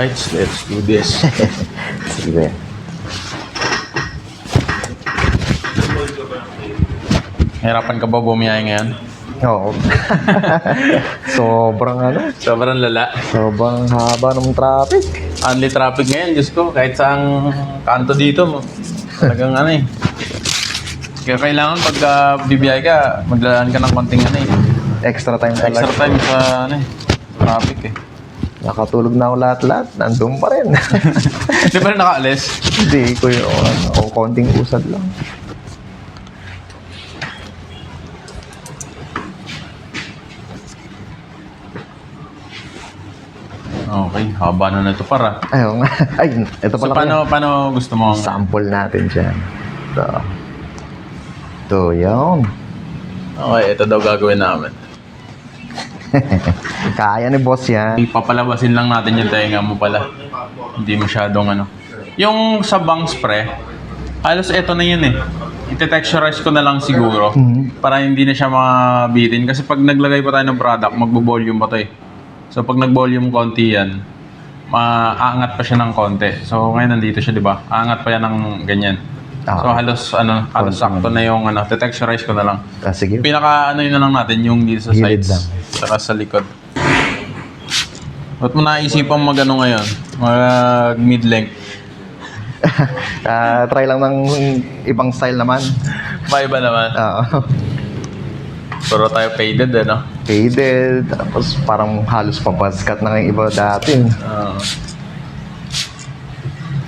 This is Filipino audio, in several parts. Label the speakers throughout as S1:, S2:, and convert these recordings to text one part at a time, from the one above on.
S1: Alright, let's do this.
S2: Sige.
S1: Hirapan ka ba bumiyay ngayon?
S2: Oo. Sobrang
S1: Sobrang lala.
S2: sobrang haba ng traffic.
S1: Only traffic ngayon, Diyos ko. Kahit saang kanto dito, talagang Kaya kailangan pag bibiyay ka, maglalaan ka ng konting
S2: Extra time talaga.
S1: extra time sa traffic eh.
S2: Nakatulog na ako lahat-lahat. Nandun pa rin.
S1: Di ba rin nakaalis?
S2: Hindi ko yun. O konting usad lang.
S1: Okay, haba na ito para.
S2: Ayun nga. Ay, ito
S1: So
S2: pala.
S1: paano gusto mo?
S2: Sample natin dyan. Ito, yun.
S1: Okay, ito daw gagawin namin.
S2: Kaya ni boss yan.
S1: Papalabasin lang natin yung tenga mo pala. Hindi masyadong Yung sa bang spray, halos ito na yun eh. Ite-texturize ko na lang siguro para hindi na siya mabitin. Kasi pag naglagay pa tayo ng product, magbo-volume pa to eh. So pag nag-volume konti yan, aangat pa siya ng konti. So ngayon nandito siya, di ba? Aangat pa yan ng ganyan. So halos sakto na yung te-texturize ko na lang.
S2: Sige.
S1: Pinaka yun na lang natin yung dito sa
S2: Gilid
S1: sides.
S2: lang.
S1: Saka sa likod. Ba't mo naisipang ngayon? Mag mid-length?
S2: Try lang ng ibang style naman.
S1: Maiba naman.
S2: Oo.
S1: Pero tayo faded
S2: Faded. Tapos parang halos papaskat na ng iba dati.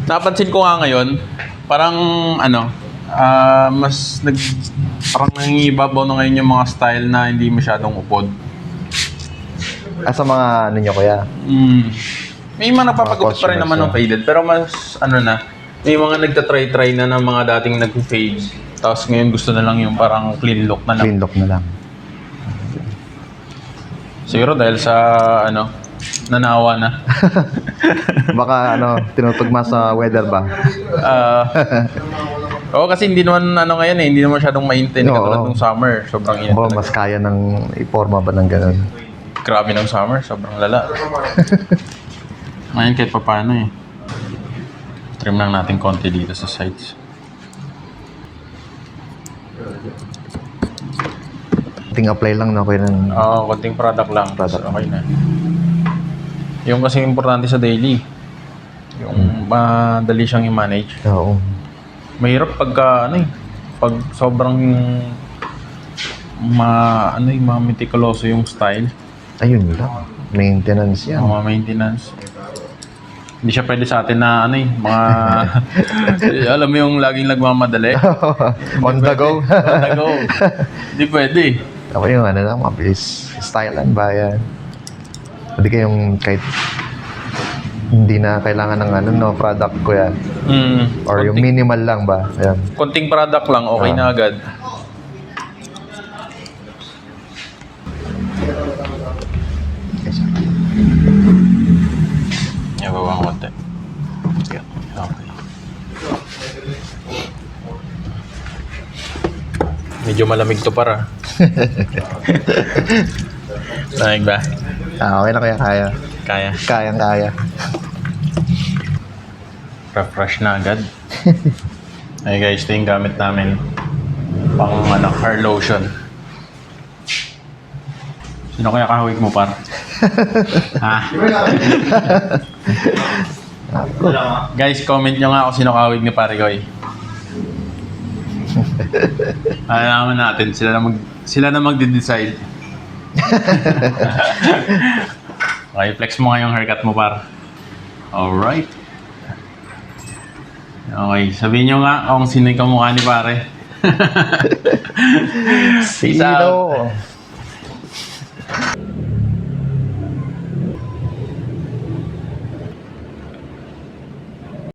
S1: Napansin ko nga ngayon, parang mas parang nangibabaw na ngayon yung mga style na hindi masyadong upod.
S2: Sa mga nyo kuya?
S1: May mga napapagupit pa rin
S2: Mga
S1: naman ng faded, pero mas may mga nagtatry-try na ng mga dating nag-fade. Tapos ngayon gusto na lang yung parang clean look na lang.
S2: Clean look na lang.
S1: Siguro dahil sa nanawa na.
S2: Baka tinutugma sa weather ba?
S1: Oo, kasi hindi naman ngayon eh, hindi naman masyadong maintain katulad ng summer. Sobrang init.
S2: Oo, mas kaya ng iporma ba ng ganun?
S1: Grabe ng summer, sobrang lala. Ngayon kahit pa paano eh. Trim lang natin konti dito sa sides.
S2: Ting apply lang na kuya ng...
S1: Oo, konting product lang.
S2: Product.
S1: Okay na. Yung kasi importante sa daily, yung madali siyang i-manage.
S2: Oo.
S1: Mahirap pagka pag sobrang meticuloso yung style.
S2: Ayun lang. Maintenance yan.
S1: Mga maintenance. Hindi siya pwede sa atin na mga alam mo yung laging nagmamadali.
S2: On the go.
S1: On the go. Hindi pwede.
S2: Ako yung lang, mabilis. Stylean ba yan? Hindi kayong kahit hindi na kailangan ng product ko yan. Or yung minimal lang ba? Ayan.
S1: Konting product lang, okay na agad. Bawang konti. Okay. Medyo malamig to para. Lamig ba?
S2: Okay na kaya kaya.
S1: Kaya.
S2: Kayang-kaya.
S1: Refresh na agad. Ay guys, ito yung gamit namin. Pang hair lotion. Sino kaya kahawig mo par? Ha? Guys, comment nyo nga kung sino kahawig ni Pare Koy. Alaman natin, sila na magde-decide. Okay, flex mo nga yung haircut mo par. Alright. Okay, sabihin nyo nga kung sino yung kamukha ni Pare.
S2: Sino?